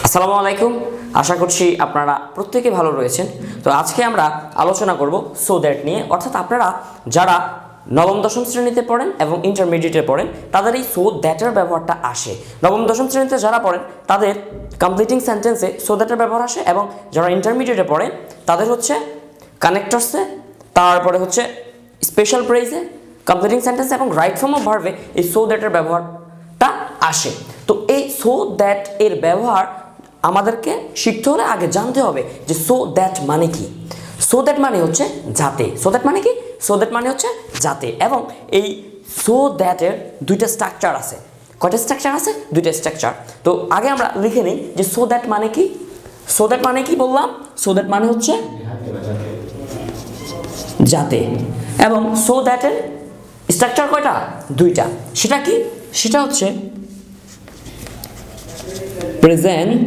আসসালামু আলাইকুম, আশা করছি আপনারা প্রত্যেকে ভালো রয়েছেন। তো আজকে আমরা আলোচনা করব সো দ্যাট নিয়ে, অর্থাৎ আপনারা যারা নবম দশম শ্রেণীতে পড়েন এবং ইন্টারমিডিয়েটে পড়েন তাদের এই সো দ্যাটের ব্যবহারটা আসে। নবম দশম শ্রেণীতে যারা পড়েন তাদের কমপ্লিটিং সেন্টেন্সে সো দ্যাটের ব্যবহার আসে, এবং যারা ইন্টারমিডিয়েটে পড়েন তাদের হচ্ছে কানেক্টরসে, তারপরে হচ্ছে স্পেশাল প্রেজে, কমপ্লিটিং সেন্টেন্স এবং রাইট ফর্ম অফ ভার্বে এই সো দ্যাটের ব্যবহারটা আসে। তো এই সো দ্যাট এর ব্যবহার আমাদেরকে শিখতে হলে আগে জানতে হবে যে সো দ্যাট মানে কি। সো দ্যাট মানে হচ্ছে যাতে। সো দ্যাট মানে কি? সো দ্যাট মানে হচ্ছে যাতে। এবং এই সো দ্যাটের দুইটা স্ট্রাকচার আছে। কয়টা স্ট্রাকচার আছে? দুইটা স্ট্রাকচার। তো আগে আমরা লিখে নিই যে সো দ্যাট মানে কি। সো দ্যাট মানে কি বললাম? সো দ্যাট মানে হচ্ছে যাতে। এবং সো দ্যাটের স্ট্রাকচার কয়টা? দুইটা। সেটা কি? সেটা হচ্ছে present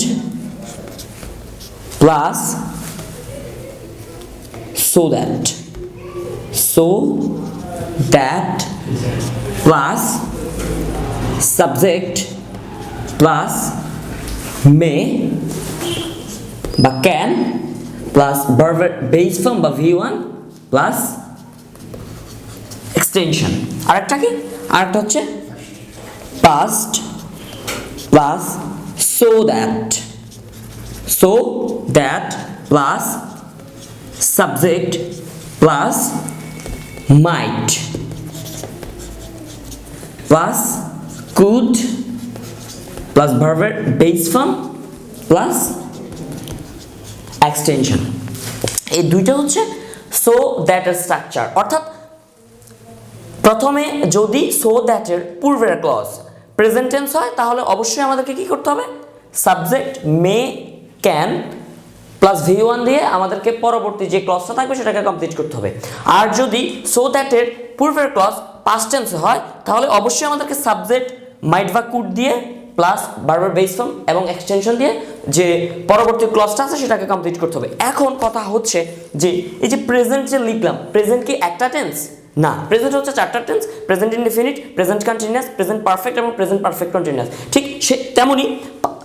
plus so that plus subject plus may বা can plus verb base form বা v1 plus extension। আরেকটা কি? আরেকটা হচ্ছে past plus so that plus subject plus might plus could plus verb base form plus extension। এই দুইটা হচ্ছে so দ্যাটের structure. অর্থাৎ প্রথমে যদি সো দ্যাটের পূর্বের ক্লজ প্রেজেন্ট টেন্স হয় তাহলে অবশ্যই আমাদেরকে কি করতে হবে? Subject May can plus v1 দিয়ে আমাদেরকে পরবর্তী যে ক্লজটা থাকবে সেটাকে কমপ্লিট করতে হবে। আর যদি সো দ্যাটের পূর্বের ক্লজ পাস্ট টেন্সে হয় তাহলে অবশ্যই আমাদেরকে সাবজেক্ট মাইট বা কুড দিয়ে প্লাস ভার্বের বেস ফর্ম এবং এক্সটেনশন দিয়ে যে পরবর্তী ক্লজটা আছে সেটাকে কমপ্লিট করতে হবে। এখন কথা হচ্ছে যে এই যে প্রেজেন্ট যে লিখলাম, প্রেজেন্ট কি একটা টেন্স? না, প্রেজেন্ট হচ্ছে চারটা tense: present indefinite, present continuous, present perfect এবং প্রেজেন্ট পারফেক্ট কন্টিনিউয়াস। ঠিক সে তেমনি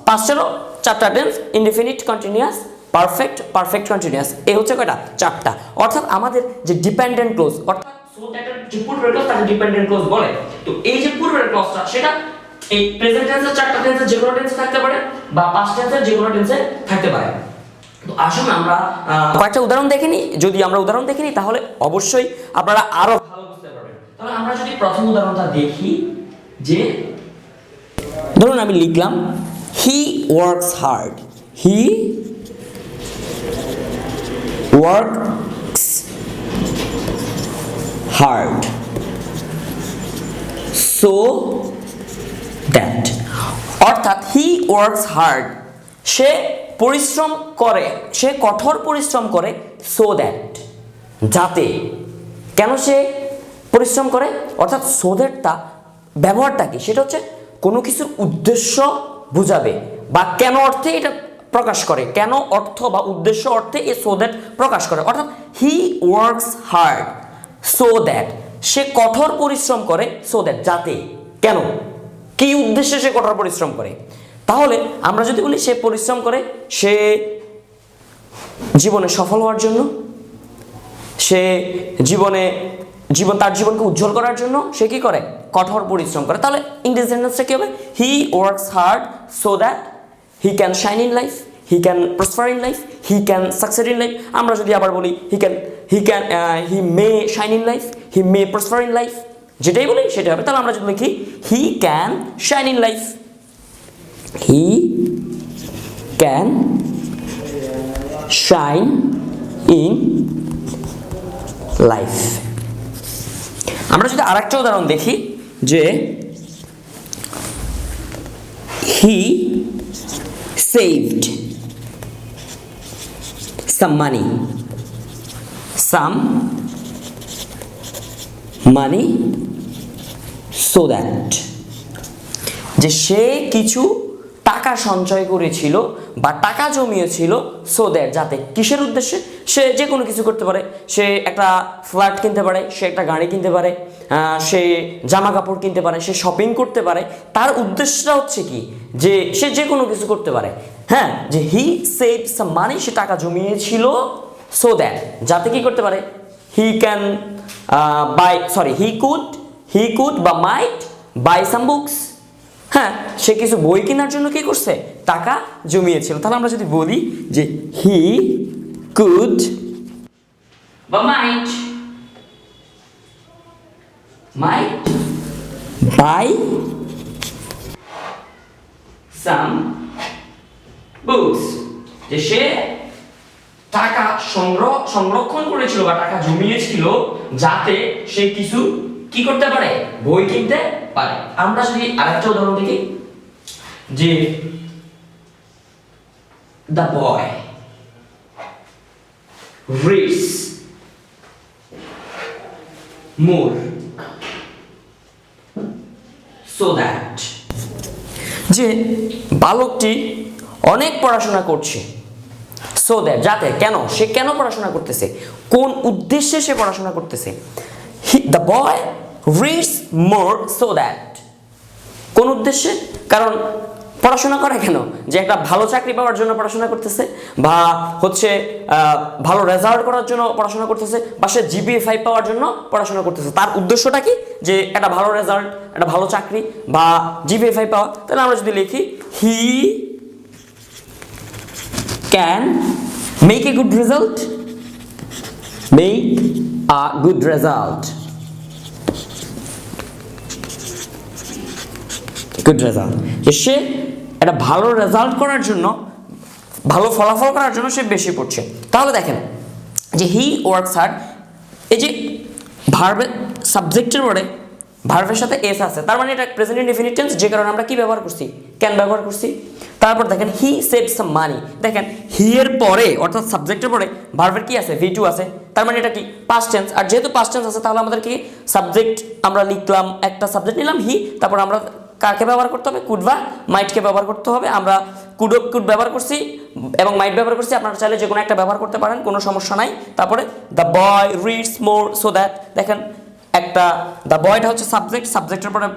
পাস্টেরও চারটা tense: indefinite, continuous, perfect, perfect continuous. এই হচ্ছে কয়টা? চারটা। অর্থাৎ আমাদের যে ডিপেন্ডেন্ট ক্লোজ, অর্থাৎ সো দ্যাটের যে পূর্বের ক্লোজ তাকে ডিপেন্ডেন্ট ক্লোজ বলে। তো এই যে পূর্বের ক্লোজটা সেটা এই প্রেজেন্ট টেন্সের চারটা টেন্সের যে কোনো টেন্সে থাকতে পারে বা পাস্ট টেন্সের যে কোনো টেন্সে থাকতে পারে। তো আসুন আমরা কয়েকটা উদাহরণ দেখে নিই। যদি আমরা উদাহরণ দেখে নিই তাহলে অবশ্যই আপনারা আরো ভালো বুঝতে পারবেন। তাহলে আমরা যদি প্রথম উদাহরণটা দেখি, যে ধরুন আমি লিখলাম হি works hard. He works hard so that, অর্থাৎ হি ওয়ার্কস হার্ড, সে পরিশ্রম করে, সে কঠোর পরিশ্রম করে, সো দ্যাট, যাতে। কেন সে পরিশ্রম করে? অর্থাৎ সো দ্যাটটা ব্যবহারটা কি? সেটা হচ্ছে কোনো কিছুর উদ্দেশ্য বোঝাবে বা কেন অর্থে এটা প্রকাশ করে, কেন অর্থ বা উদ্দেশ্য অর্থে এই সো দ্যাট প্রকাশ করে। অর্থাৎ he works hard so that, সে কঠোর পরিশ্রম করে, সো দ্যাট, যাতে। কেন? কি উদ্দেশ্যে সে কঠোর পরিশ্রম করে? তাহলে আমরা যদি বলি সে পরিশ্রম করে সে জীবনে সফল হওয়ার জন্য, সে তার জীবনকে উজ্জ্বল করার জন্য সে কি করে? কঠোর পরিশ্রম করে। তাহলে ইংরেজি সেন্টেন্সটা কি হবে? হি works hard so that he can shine in life, he can prosper in life, he can succeed in life। আমরা যদি আবার বলি he may shine in life, he may prosper in life, যেটাই বলি সেটা হবে। তাহলে আমরা যদি লিখি he can shine in life, he can shine in life। আমরা যদি আরেকটা উদাহরণ দেখি, যে he saved some money so that, যে সে কিছু টাকা সঞ্চয় করেছিল বা টাকা জমিয়েছিল সো দ্যাট যাতে কিসের উদ্দেশ্যে সে যে কোনো কিছু করতে পারে, সে একটা ফ্ল্যাট কিনতে পারে, সে একটা গাড়ি কিনতে পারে, সে জামা কাপড় কিনতে পারে, সে শপিং করতে পারে। তার উদ্দেশ্যটা হচ্ছে কি যে সে যে কোনো কিছু করতে পারে। হ্যাঁ, যে হি সেভ সাম মানি, সে টাকা জমিয়েছিল সো দ্যাট যাতে কি করতে পারে, হি ক্যান হি কুড বা মাইট বাই সাম বুকস। হ্যাঁ, সে কিছু বই কেনার জন্য কি করছে, টাকা জমিয়েছিল। তাহলে আমরা যদি বলি যে হি কুড বা মাইট বাই সাম বুকস, যে সে টাকা সংরক্ষণ করেছিল বা টাকা জমিয়েছিল যাতে সে কিছু কি করতে পারে, বই কিনতে পারে। আমরা যদি আরেকটা উদাহরণ দেখি যে the boy reads more so that, যে বালকটি অনেক পড়াশোনা করছে সো দ্যাট যাতে, কেন সে কেন পড়াশোনা করতেছে, কোন উদ্দেশ্যে সে পড়াশোনা করতেছে। The boy reads more so that, কোন উদ্দেশ্যে, কারণ পড়াশোনা করে কেন, যে একটা ভালো চাকরি পাওয়ার জন্য পড়াশোনা করতেছে, বা হচ্ছে ভালো রেজাল্ট করার জন্য পড়াশোনা করতেছে, বা সে জিপিএ 5 পাওয়ার জন্য পড়াশোনা করতেছে। তার উদ্দেশ্যটা কি, যে একটা ভালো রেজাল্ট, একটা ভালো চাকরি বা জিপিএ 5 পাওয়া। তাহলে আমরা যদি লিখি he can make a good result, make a good result, good result, সে একটা ভালো রেজাল্ট করার জন্য, ভালো ফলাফল করার জন্য সে বেশি পড়ছে। তাহলে দেখেন যে হি ওয়ার্কস হার্ড, এই যে ভার্বের সাবজেক্টের পরে ভার্বের সাথে এস আছে, তার মানে এটা প্রেজেন্ট ইনডেফিনিট টেন্স, যে কারণে আমরা কি ব্যবহার করছি, ক্যান ব্যবহার করছি। তারপর দেখেন হি সেভ সাম মানি, দেখেন হি এর পরে অর্থাৎ সাবজেক্টের পরে ভার্বের কি আছে, ভি টু আছে, তার মানে এটা কি পাস্ট টেন্স। আর যেহেতু পাস্ট টেন্স আছে তাহলে আমাদের কি সাবজেক্ট আমরা লিখলাম, একটা সাবজেক্ট নিলাম হি, তারপর আমরা কাকে ব্যবহার করতে হবে, কুড বা মাইটকে ব্যবহার করতে হবে। আমরা কুড ব্যবহার করছি এবং মাইট ব্যবহার করছি, আপনারা চাইলে যে কোনো একটা ব্যবহার করতে পারেন, কোনো সমস্যা নাই। তারপরে the boy reads more so that, দেখেন একটা দ্য বয়টা হচ্ছে সাবজেক্ট, সাবজেক্টের পরে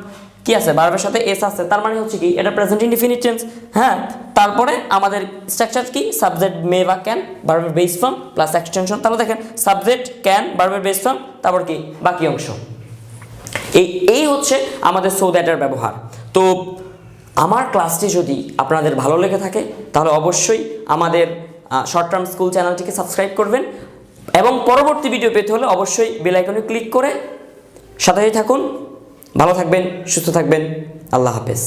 কি আছে, ভার্বের সাথে এস আছে, তার মানে হচ্ছে কি এটা প্রেজেন্ট ইনডেফিনিট টেন্স। হ্যাঁ, তারপরে আমাদের স্ট্রাকচার কি, সাবজেক্ট মে বা ক্যান, ভার্বের বেস ফর্ম প্লাস এক্সটেনশন। তাহলে দেখেন সাবজেক্ট ক্যান, ভার্বের বেস ফর্ম, তারপর কি বাকি অংশ। এই হচ্ছে আমাদের সো দ্যাটের ব্যবহার। তো আমার ক্লাসটি যদি আপনাদের ভালো লেগে থাকে তাহলে অবশ্যই আমাদের শর্ট টার্ম স্কুল চ্যানেলটিকে সাবস্ক্রাইব করবেন, এবং পরবর্তী ভিডিও পেতে হলে অবশ্যই বেল আইকনে ক্লিক করে সাথেই থাকুন। ভালো থাকবেন, সুস্থ থাকবেন, আল্লাহ হাফেজ।